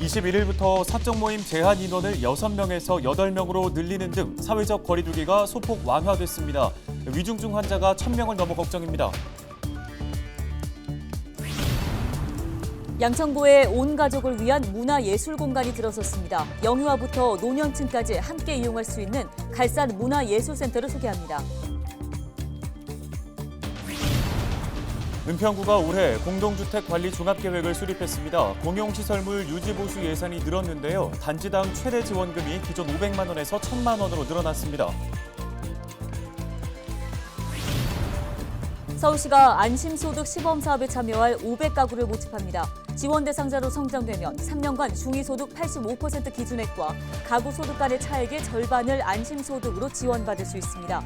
21일부터 사적 모임 제한 인원을 6명에서 8명으로 늘리는 등 사회적 거리두기가 소폭 완화됐습니다. 위중증 환자가 1,000명을 넘어 걱정입니다. 양천구에 온 가족을 위한 문화예술 공간이 들어섰습니다. 영유아부터 노년층까지 함께 이용할 수 있는 갈산 문화예술센터를 소개합니다. 은평구가 올해 공동주택 관리 종합계획을 수립했습니다. 공용시설물 유지보수 예산이 늘었는데요. 단지당 최대 지원금이 기존 500만 원에서 1,000만 원으로 늘어났습니다. 서울시가 안심소득 시범사업에 참여할 500가구를 모집합니다. 지원 대상자로 선정되면 3년간 중위소득 85% 기준액과 가구 소득 간의 차액의 절반을 안심소득으로 지원받을 수 있습니다.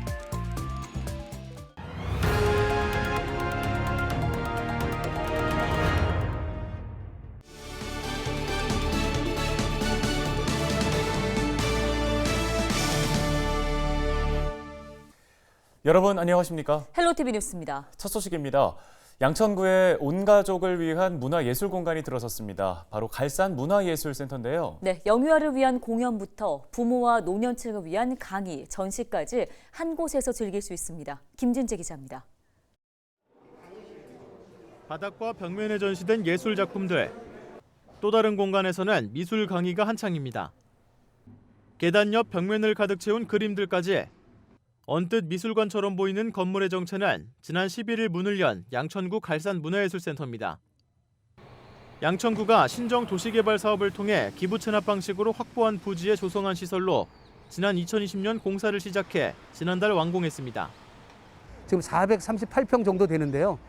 여러분 안녕하십니까? 헬로티비 뉴스입니다. 첫 소식입니다. 양천구에 온 가족을 위한 문화예술 공간이 들어섰습니다. 바로 갈산 문화예술센터인데요. 네, 영유아를 위한 공연부터 부모와 노년층을 위한 강의, 전시까지 한 곳에서 즐길 수 있습니다. 김진재 기자입니다. 바닥과 벽면에 전시된 예술 작품들. 또 다른 공간에서는 미술 강의가 한창입니다. 계단 옆 벽면을 가득 채운 그림들까지. 언뜻 미술관처럼 보이는 건물의 정체는 지난 11일 문을 연 양천구 갈산 문화예술센터입니다. 양천구가 신정 도시개발 사업을 통해 기부 체납 방식으로 확보한 부지에 조성한 시설로 지난 2020년 공사를 시작해 지난달 완공했습니다. 지금 438평 정도 되는데요.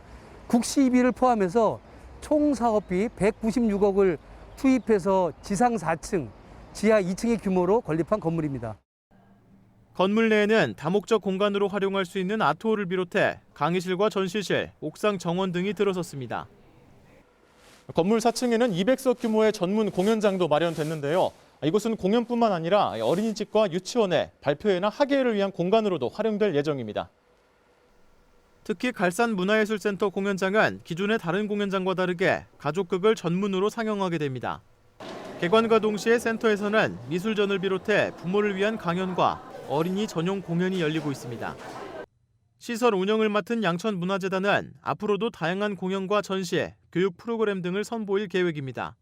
국시비를 포함해서 총 사업비 196억을 투입해서 지상 4층, 지하 2층의 규모로 건립한 건물입니다. 건물 내에는 다목적 공간으로 활용할 수 있는 아트홀을 비롯해 강의실과 전시실, 옥상 정원 등이 들어섰습니다. 건물 4층에는 200석 규모의 전문 공연장도 마련됐는데요. 이곳은 공연뿐만 아니라 어린이집과 유치원의 발표회나 학예회를 위한 공간으로도 활용될 예정입니다. 특히 갈산 문화예술센터 공연장은 기존의 다른 공연장과 다르게 가족극을 전문으로 상영하게 됩니다. 개관과 동시에 센터에서는 미술전을 비롯해 부모를 위한 강연과 어린이 전용 공연이 열리고 있습니다. 시설 운영을 맡은 양천문화재단은 앞으로도 다양한 공연과 전시, 교육 프로그램 등을 선보일 계획입니다.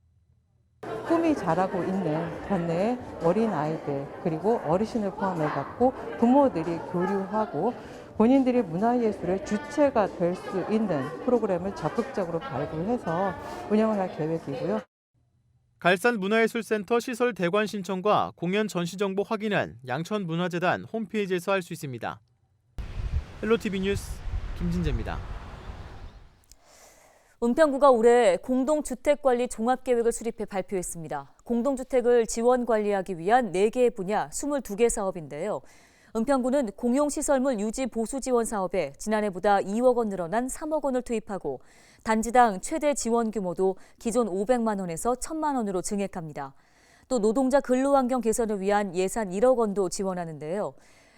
꿈이 자라고 있는 관내의 어린 아이들 그리고 어르신을 포함해갖고 부모들이 교류하고 본인들이 문화예술의 주체가 될 수 있는 프로그램을 적극적으로 발굴해서 운영을 할 계획이고요. 갈산 문화예술센터 시설 대관 신청과 공연 전시 정보 확인은 양천문화재단 홈페이지에서 할 수 있습니다. 헬로티비 뉴스 김진재입니다. 은평구가 올해 공동주택관리 종합계획을 수립해 발표했습니다. 공동주택을 지원 관리하기 위한 4개의 분야 22개 사업인데요. 은평구는 공용시설물 유지 보수 지원 사업에 지난해보다 2억 원 늘어난 3억 원을 투입하고 단지당 최대 지원 규모도 기존 500만 원에서 1,000만 원으로 증액합니다. 또 노동자 근로환경 개선을 위한 예산 1억 원도 지원하는데요.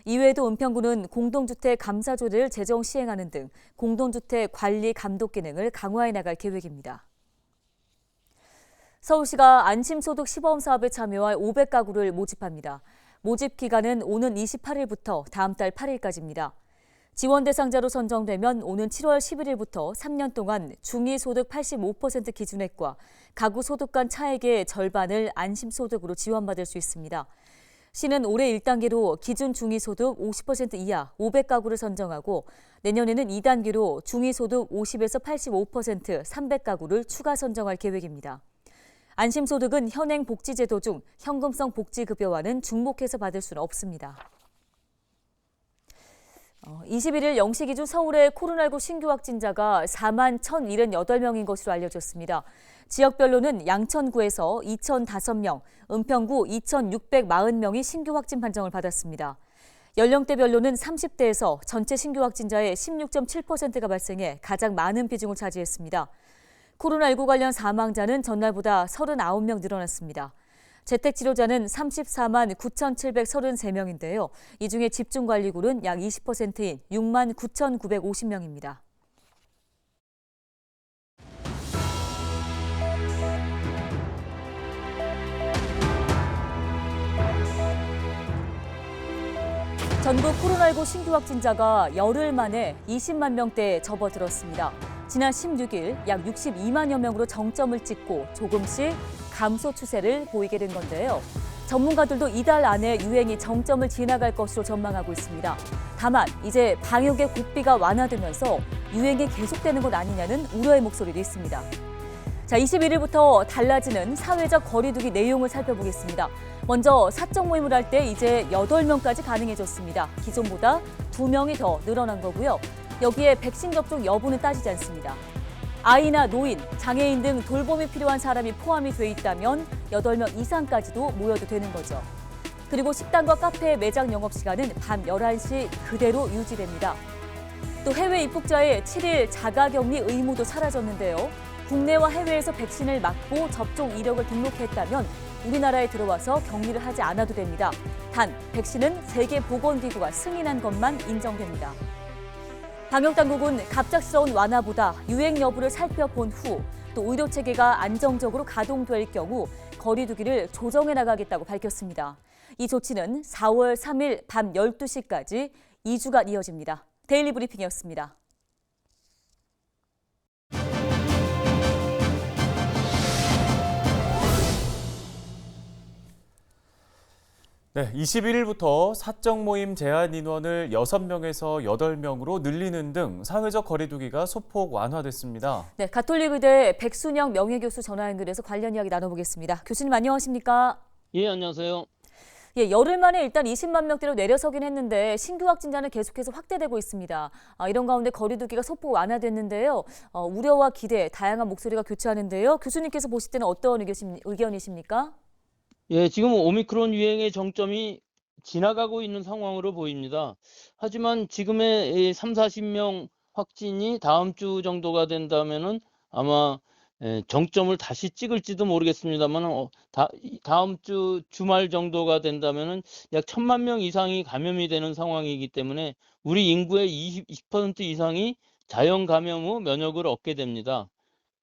이외에도 은평구는 공동주택 감사조례를 제정 시행하는 등 공동주택 관리 감독 기능을 강화해 나갈 계획입니다. 서울시가 안심소득 시범사업에 참여할 500가구를 모집합니다. 모집 기간은 오는 28일부터 다음 달 8일까지입니다. 지원 대상자로 선정되면 오는 7월 11일부터 3년 동안 중위소득 85% 기준액과 가구 소득 간 차액의 절반을 안심소득으로 지원받을 수 있습니다. 시는 올해 1단계로 기준 중위소득 50% 이하 500가구를 선정하고 내년에는 2단계로 중위소득 50에서 85% 300가구를 추가 선정할 계획입니다. 안심소득은 현행 복지제도 중 현금성 복지급여와는 중복해서 받을 수는 없습니다. 21일 0시 기준 서울의 코로나19 신규 확진자가 4만 1,078명인 것으로 알려졌습니다. 지역별로는 양천구에서 2,005명, 은평구 2,640명이 신규 확진 판정을 받았습니다. 연령대별로는 30대에서 전체 신규 확진자의 16.7%가 발생해 가장 많은 비중을 차지했습니다. 코로나19 관련 사망자는 전날보다 39명 늘어났습니다. 재택치료자는 34만 9,733명인데요. 이 중에 집중관리군은 약 20%인 6만 9,950명입니다. 전국 코로나19 신규 확진자가 열흘 만에 20만 명대에 접어들었습니다. 지난 16일 약 62만여 명으로 정점을 찍고 조금씩 감소 추세를 보이게 된 건데요. 전문가들도 이달 안에 유행이 정점을 지나갈 것으로 전망하고 있습니다. 다만 이제 방역의 고삐가 완화되면서 유행이 계속되는 것 아니냐는 우려의 목소리도 있습니다. 자, 21일부터 달라지는 사회적 거리두기 내용을 살펴보겠습니다. 먼저 사적 모임을 할 때 이제 8명까지 가능해졌습니다. 기존보다 2명이 더 늘어난 거고요. 여기에 백신 접종 여부는 따지지 않습니다. 아이나 노인, 장애인 등 돌봄이 필요한 사람이 포함이 돼 있다면 8명 이상까지도 모여도 되는 거죠. 그리고 식당과 카페 매장 영업시간은 밤 11시 그대로 유지됩니다. 또 해외 입국자의 7일 자가격리 의무도 사라졌는데요. 국내와 해외에서 백신을 맞고 접종 이력을 등록했다면 우리나라에 들어와서 격리를 하지 않아도 됩니다. 단, 백신은 세계보건기구가 승인한 것만 인정됩니다. 방역당국은 갑작스러운 완화보다 유행 여부를 살펴본 후 또 의료체계가 안정적으로 가동될 경우 거리두기를 조정해 나가겠다고 밝혔습니다. 이 조치는 4월 3일 밤 12시까지 2주간 이어집니다. 데일리 브리핑이었습니다. 네, 21일부터 사적 모임 제한 인원을 6명에서 8명으로 늘리는 등 사회적 거리두기가 소폭 완화됐습니다. 네, 가톨릭의대 백순영 명예교수 전화 연결해서 관련 이야기 나눠보겠습니다. 교수님 안녕하십니까? 예, 안녕하세요. 예, 열흘 만에 일단 20만 명대로 내려서긴 했는데 신규 확진자는 계속해서 확대되고 있습니다. 이런 가운데 거리두기가 소폭 완화됐는데요. 우려와 기대, 다양한 목소리가 교차하는데요. 교수님께서 보실 때는 어떤 의견이십니까? 예, 지금 오미크론 유행의 정점이 지나가고 있는 상황으로 보입니다. 하지만 지금의 이 3, 40명 확진이 다음 주 정도가 된다면은 아마 정점을 다시 찍을지도 모르겠습니다만 다음 주 주말 정도가 된다면은 약 1,000만 명 이상이 감염이 되는 상황이기 때문에 우리 인구의 20% 이상이 자연 감염 후 면역을 얻게 됩니다.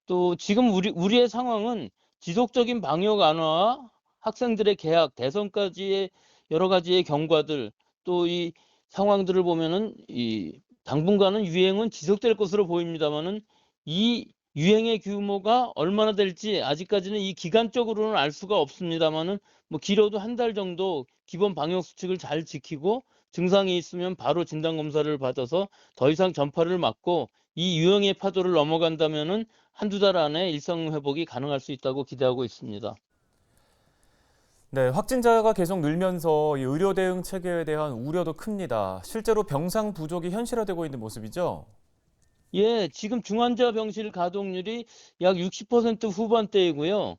또 지금 우리의 상황은 지속적인 방역 완화와 학생들의 개학, 대선까지의 여러 가지의 경과들, 또 이 상황들을 보면은 이 당분간은 유행은 지속될 것으로 보입니다만은 이 유행의 규모가 얼마나 될지 아직까지는 이 기간적으로는 알 수가 없습니다만은 뭐 길어도 한 달 정도 기본 방역 수칙을 잘 지키고 증상이 있으면 바로 진단 검사를 받아서 더 이상 전파를 막고 이 유행의 파도를 넘어간다면은 한두 달 안에 일상 회복이 가능할 수 있다고 기대하고 있습니다. 네, 확진자가 계속 늘면서 이 의료 대응 체계에 대한 우려도 큽니다. 실제로 병상 부족이 현실화되고 있는 모습이죠? 예, 지금 중환자 병실 가동률이 약 60% 후반대이고요.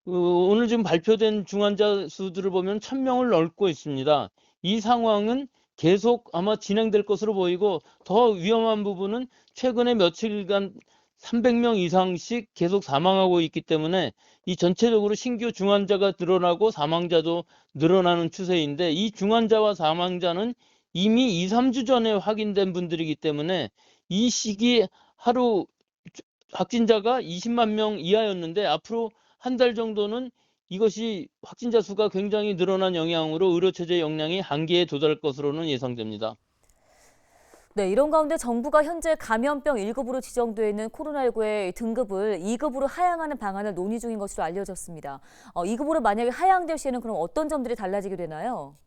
오늘 지금 발표된 중환자 수들을 보면 1,000명을 넘고 있습니다. 이 상황은 계속 아마 진행될 것으로 보이고 더 위험한 부분은 최근에 며칠간 300명 이상씩 계속 사망하고 있기 때문에 이 전체적으로 신규 중환자가 늘어나고 사망자도 늘어나는 추세인데 이 중환자와 사망자는 이미 2, 3주 전에 확인된 분들이기 때문에 이 시기 하루 확진자가 20만 명 이하였는데 앞으로 한 달 정도는 이것이 확진자 수가 굉장히 늘어난 영향으로 의료체제 역량이 한계에 도달할 것으로는 예상됩니다. 네, 이런 가운데 정부가 현재 감염병 1급으로 지정되어 있는 코로나19의 등급을 2급으로 하향하는 방안을 논의 중인 것으로 알려졌습니다. 2급으로 만약에 하향될 시에는 그럼 어떤 점들이 달라지게 되나요?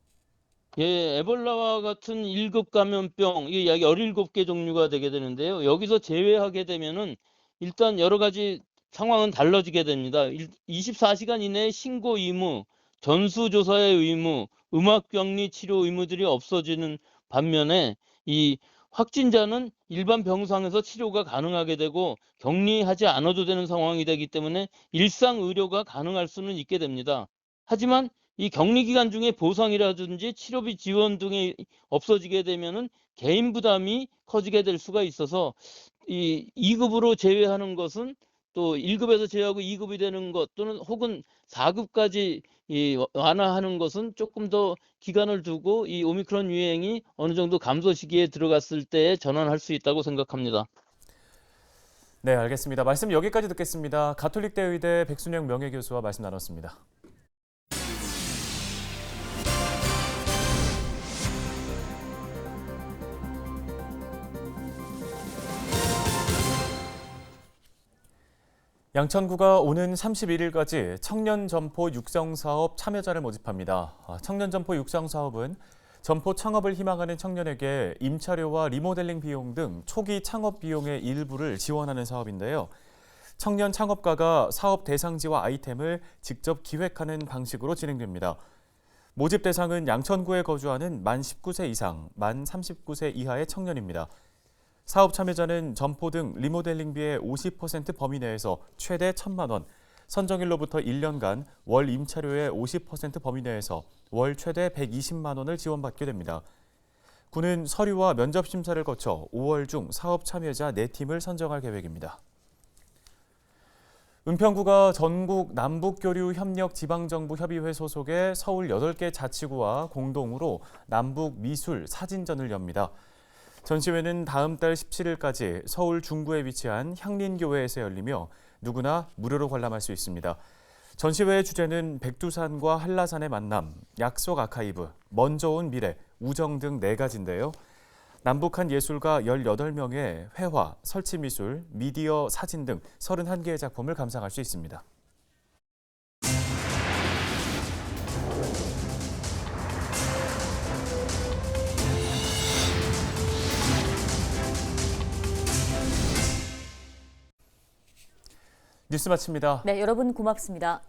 예, 에볼라와 같은 1급 감염병, 이게 약 17개 종류가 되게 되는데요. 여기서 제외하게 되면은 일단 여러 가지 상황은 달라지게 됩니다. 24시간 이내에 신고 의무, 전수조사의 의무, 음압격리 치료 의무들이 없어지는 반면에 이 확진자는 일반 병상에서 치료가 가능하게 되고 격리하지 않아도 되는 상황이 되기 때문에 일상 의료가 가능할 수는 있게 됩니다. 하지만 이 격리 기간 중에 보상이라든지 치료비 지원 등이 없어지게 되면은 개인 부담이 커지게 될 수가 있어서 이 2급으로 제외하는 것은 또 1급에서 제외하고 2급이 되는 것 또는 혹은 4급까지 완화하는 것은 조금 더 기간을 두고 이 오미크론 유행이 어느 정도 감소 시기에 들어갔을 때 전환할 수 있다고 생각합니다. 네, 알겠습니다. 말씀 여기까지 듣겠습니다. 가톨릭대 의대 백순영 명예교수와 말씀 나눴습니다. 양천구가 오는 31일까지 청년 점포 육성 사업 참여자를 모집합니다. 청년 점포 육성 사업은 점포 창업을 희망하는 청년에게 임차료와 리모델링 비용 등 초기 창업 비용의 일부를 지원하는 사업인데요. 청년 창업가가 사업 대상지와 아이템을 직접 기획하는 방식으로 진행됩니다. 모집 대상은 양천구에 거주하는 만 19세 이상, 만 39세 이하의 청년입니다. 사업 참여자는 점포 등 리모델링비의 50% 범위 내에서 최대 1,000만 원, 선정일로부터 1년간 월 임차료의 50% 범위 내에서 월 최대 120만 원을 지원받게 됩니다. 구는 서류와 면접 심사를 거쳐 5월 중 사업 참여자 4팀을 선정할 계획입니다. 은평구가 전국 남북교류협력지방정부협의회 소속의 서울 8개 자치구와 공동으로 남북미술 사진전을 엽니다. 전시회는 다음 달 17일까지 서울 중구에 위치한 향린교회에서 열리며 누구나 무료로 관람할 수 있습니다. 전시회의 주제는 백두산과 한라산의 만남, 약속 아카이브, 먼저 온 미래, 우정 등 4가지인데요. 남북한 예술가 18명의 회화, 설치미술, 미디어, 사진 등 31개의 작품을 감상할 수 있습니다. 뉴스 마칩니다. 네, 여러분 고맙습니다.